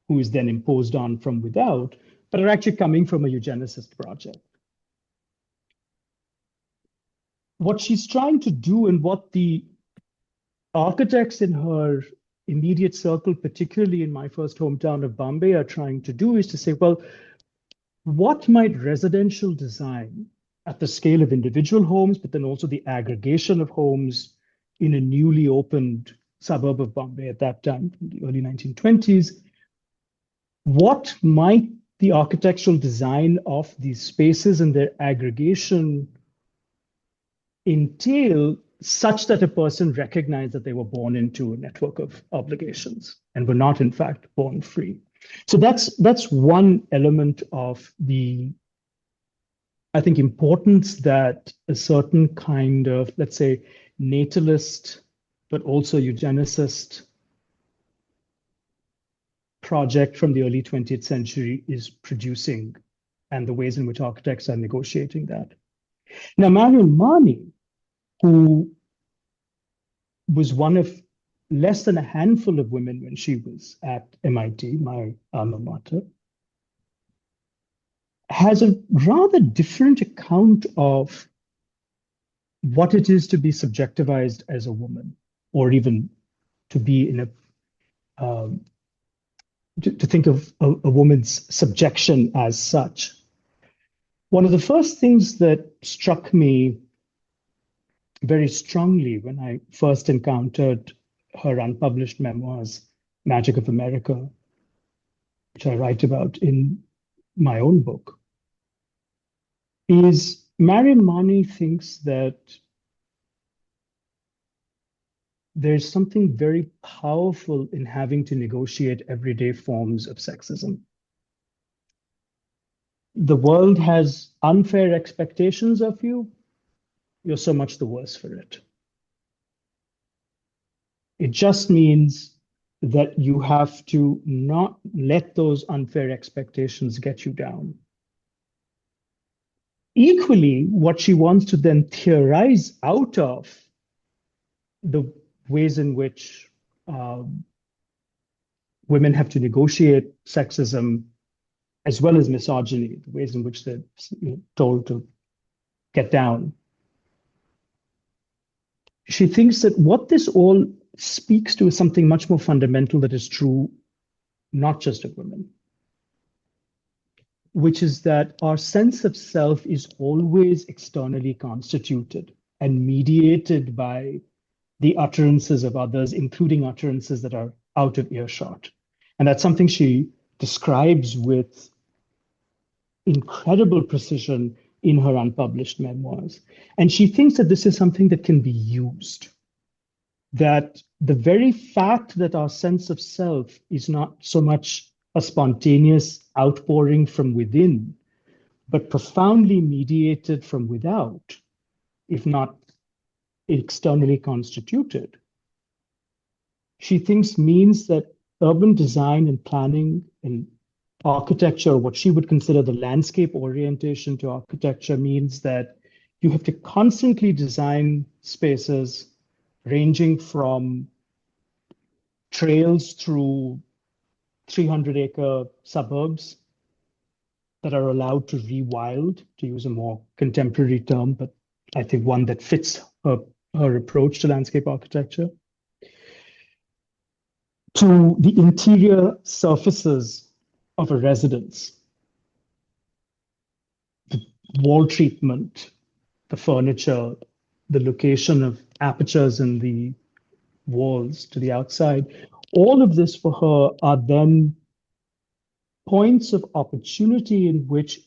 who is then imposed on from without, but are actually coming from a eugenicist project. What she's trying to do and what the architects in her immediate circle, particularly in my first hometown of Bombay, are trying to do is to say, well, what might residential design at the scale of individual homes, but then also the aggregation of homes in a newly opened suburb of Bombay at that time, in the early 1920s, what might the architectural design of these spaces and their aggregation entail such that a person recognized that they were born into a network of obligations and were not, in fact, born free. So that's one element of the, I think, importance that a certain kind of, let's say, natalist, but also eugenicist project from the early 20th century is producing, and the ways in which architects are negotiating that. Now, Mariam Mani, who was one of less than a handful of women when she was at MIT, my alma mater, has a rather different account of what it is to be subjectivized as a woman, or even to be in to think of a woman's subjection as such. One of the first things that struck me very strongly when I first encountered her unpublished memoirs, Magic of America, which I write about in my own book, is Mariam Mani thinks that there's something very powerful in having to negotiate everyday forms of sexism. The world has unfair expectations of you. You're so much the worse for it. It just means that you have to not let those unfair expectations get you down. Equally, what she wants to then theorize out of the ways in which women have to negotiate sexism as well as misogyny, the ways in which they're told to get down. She thinks that what this all speaks to is something much more fundamental that is true, not just of women, which is that our sense of self is always externally constituted and mediated by the utterances of others, including utterances that are out of earshot. And that's something she describes with incredible precision in her unpublished memoirs. And she thinks that this is something that can be used, that the very fact that our sense of self is not so much a spontaneous outpouring from within, but profoundly mediated from without, if not externally constituted, she thinks means that urban design and planning and architecture, what she would consider the landscape orientation to architecture, means that you have to constantly design spaces ranging from trails through 300-acre suburbs that are allowed to rewild, to use a more contemporary term, but I think one that fits her approach to landscape architecture, to the interior surfaces of a residence, the wall treatment, the furniture, the location of apertures in the walls to the outside. All of this for her are then points of opportunity in which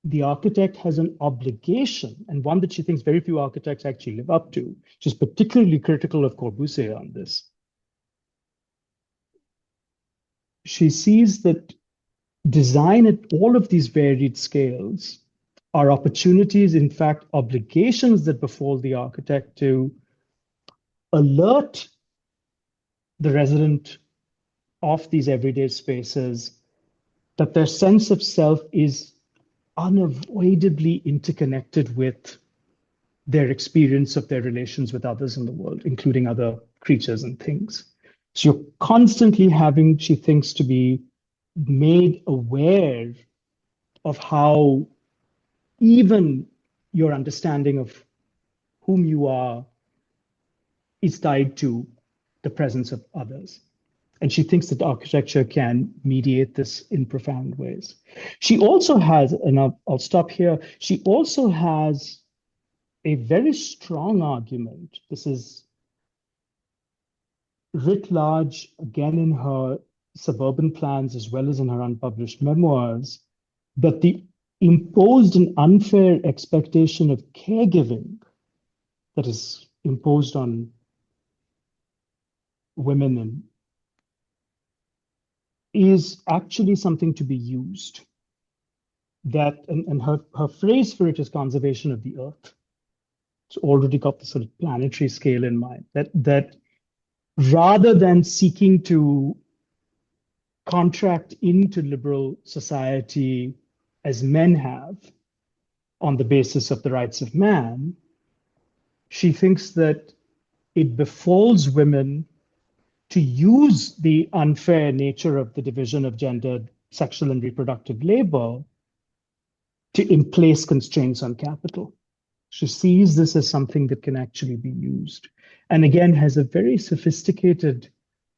the architect has an obligation, and one that she thinks very few architects actually live up to. She's particularly critical of Corbusier on this. She sees that design at all of these varied scales are opportunities, in fact, obligations that befall the architect to alert the resident of these everyday spaces that their sense of self is unavoidably interconnected with their experience of their relations with others in the world, including other creatures and things. So you're constantly having, she thinks, to be made aware of how even your understanding of whom you are is tied to the presence of others. And she thinks that architecture can mediate this in profound ways. She also has, and I'll stop here, she also has a very strong argument. This is writ large, again in her suburban plans as well as in her unpublished memoirs, that the imposed and unfair expectation of caregiving that is imposed on women and is actually something to be used. That, and her phrase for it is conservation of the earth. It's already got the sort of planetary scale in mind. That rather than seeking to contract into liberal society as men have on the basis of the rights of man, she thinks that it befalls women to use the unfair nature of the division of gendered sexual and reproductive labor to place constraints on capital. She sees this as something that can actually be used. And again, has a very sophisticated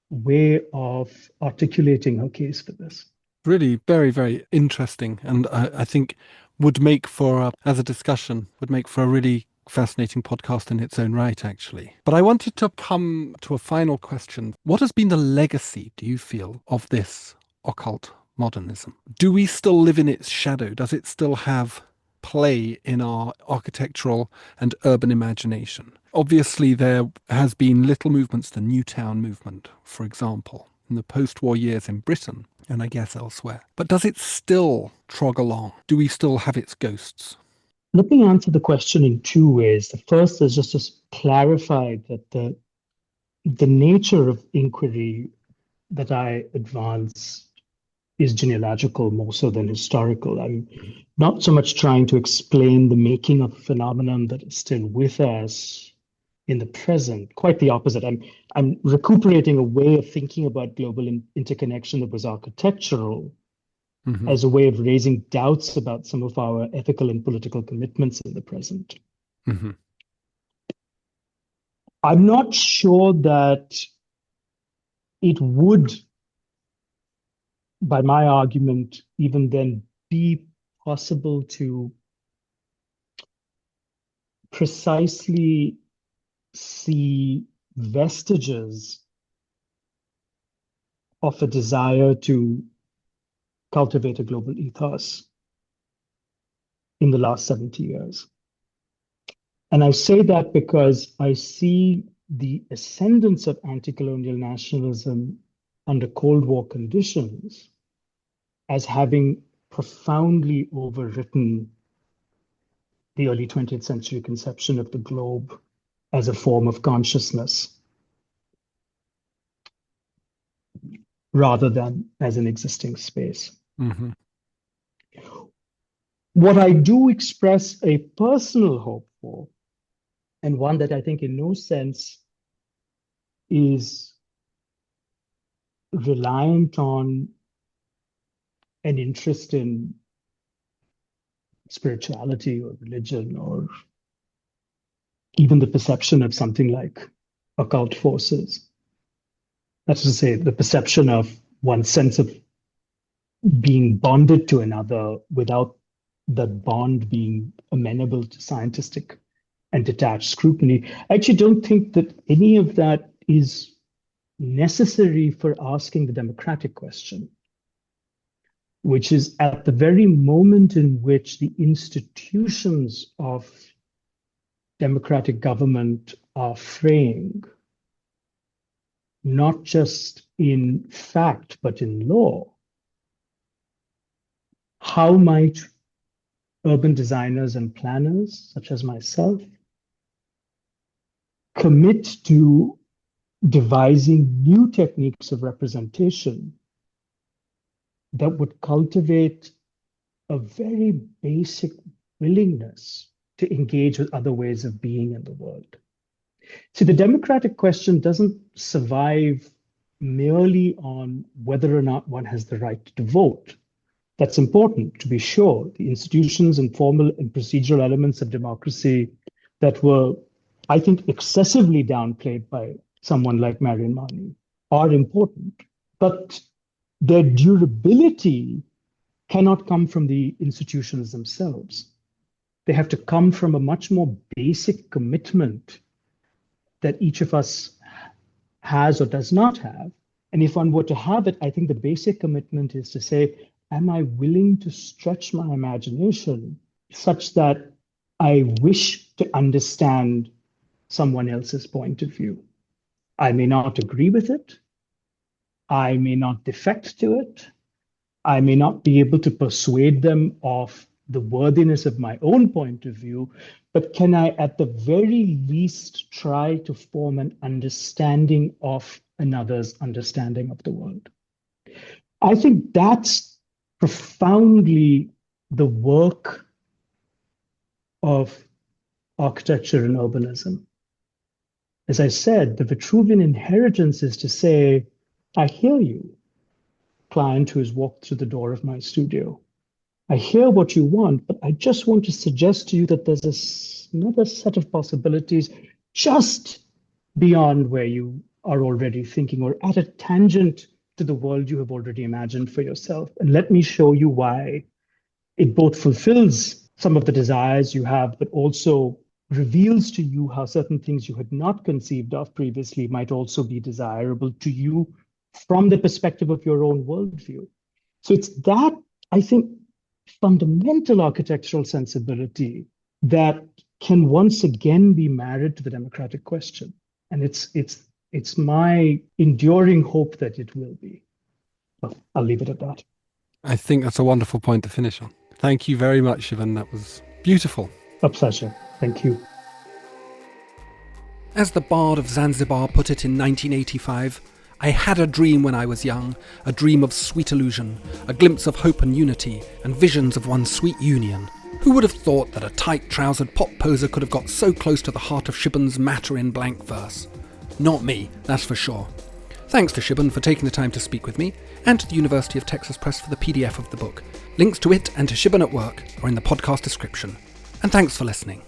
way of articulating her case for this. Really very, very interesting. And I think would make for, as a discussion, would make for a really fascinating podcast in its own right, actually. But I wanted to come to a final question. What has been the legacy, do you feel, of this occult modernism? Do we still live in its shadow? Does it still have play in our architectural and urban imagination? Obviously, there has been little movements, the Newtown movement, for example, in the post-war years in Britain, and I guess elsewhere. But does it still trog along? Do we still have its ghosts? Let me answer the question in two ways. The first is just to clarify that the nature of inquiry that I advance is genealogical more so than historical. I'm not so much trying to explain the making of a phenomenon that is still with us in the present. Quite the opposite. I'm recuperating a way of thinking about global interconnection that was architectural, as a way of raising doubts about some of our ethical and political commitments in the present. I'm not sure that it would, by my argument, even then be possible to precisely see vestiges of a desire to cultivate a global ethos in the last 70 years. And I say that because I see the ascendance of anti-colonial nationalism under Cold War conditions as having profoundly overwritten the early 20th century conception of the globe as a form of consciousness rather than as an existing space. Mm-hmm. What I do express a personal hope for, and one that I think in no sense is reliant on an interest in spirituality or religion or even the perception of something like occult forces. That's to say, the perception of one's sense of being bonded to another without that bond being amenable to scientific and detached scrutiny. I actually don't think that any of that is necessary for asking the democratic question, which is at the very moment in which the institutions of democratic government are fraying, not just in fact, but in law, how might urban designers and planners, such as myself, commit to devising new techniques of representation that would cultivate a very basic willingness to engage with other ways of being in the world. See, the democratic question doesn't survive merely on whether or not one has the right to vote. That's important, to be sure. The institutions and formal and procedural elements of democracy that were, I think, excessively downplayed by someone like Marion Marney are important. But their durability cannot come from the institutions themselves. They have to come from a much more basic commitment that each of us has or does not have. And if one were to have it, I think the basic commitment is to say, am I willing to stretch my imagination such that I wish to understand someone else's point of view? I may not agree with it. I may not defect to it. I may not be able to persuade them of the worthiness of my own point of view, but can I at the very least try to form an understanding of another's understanding of the world? I think that's profoundly the work of architecture and urbanism. As I said, the Vitruvian inheritance is to say, I hear you, client who has walked through the door of my studio. I hear what you want, but I just want to suggest to you that there's another set of possibilities just beyond where you are already thinking, or at a tangent to the world you have already imagined for yourself. And let me show you why it both fulfills some of the desires you have, but also reveals to you how certain things you had not conceived of previously might also be desirable to you from the perspective of your own worldview. So it's that, I think, fundamental architectural sensibility that can once again be married to the democratic question. And it's my enduring hope that it will be. But I'll leave it at that. I think that's a wonderful point to finish on. Thank you very much, Shiben. That was beautiful. A pleasure. Thank you. As the Bard of Zanzibar put it in 1985, I had a dream when I was young, a dream of sweet illusion, a glimpse of hope and unity, and visions of one sweet union. Who would have thought that a tight-trousered pop poser could have got so close to the heart of Shiben's matter in blank verse? Not me, that's for sure. Thanks to Shiben for taking the time to speak with me, and to the University of Texas Press for the PDF of the book. Links to it and to Shiben at Work are in the podcast description. And thanks for listening.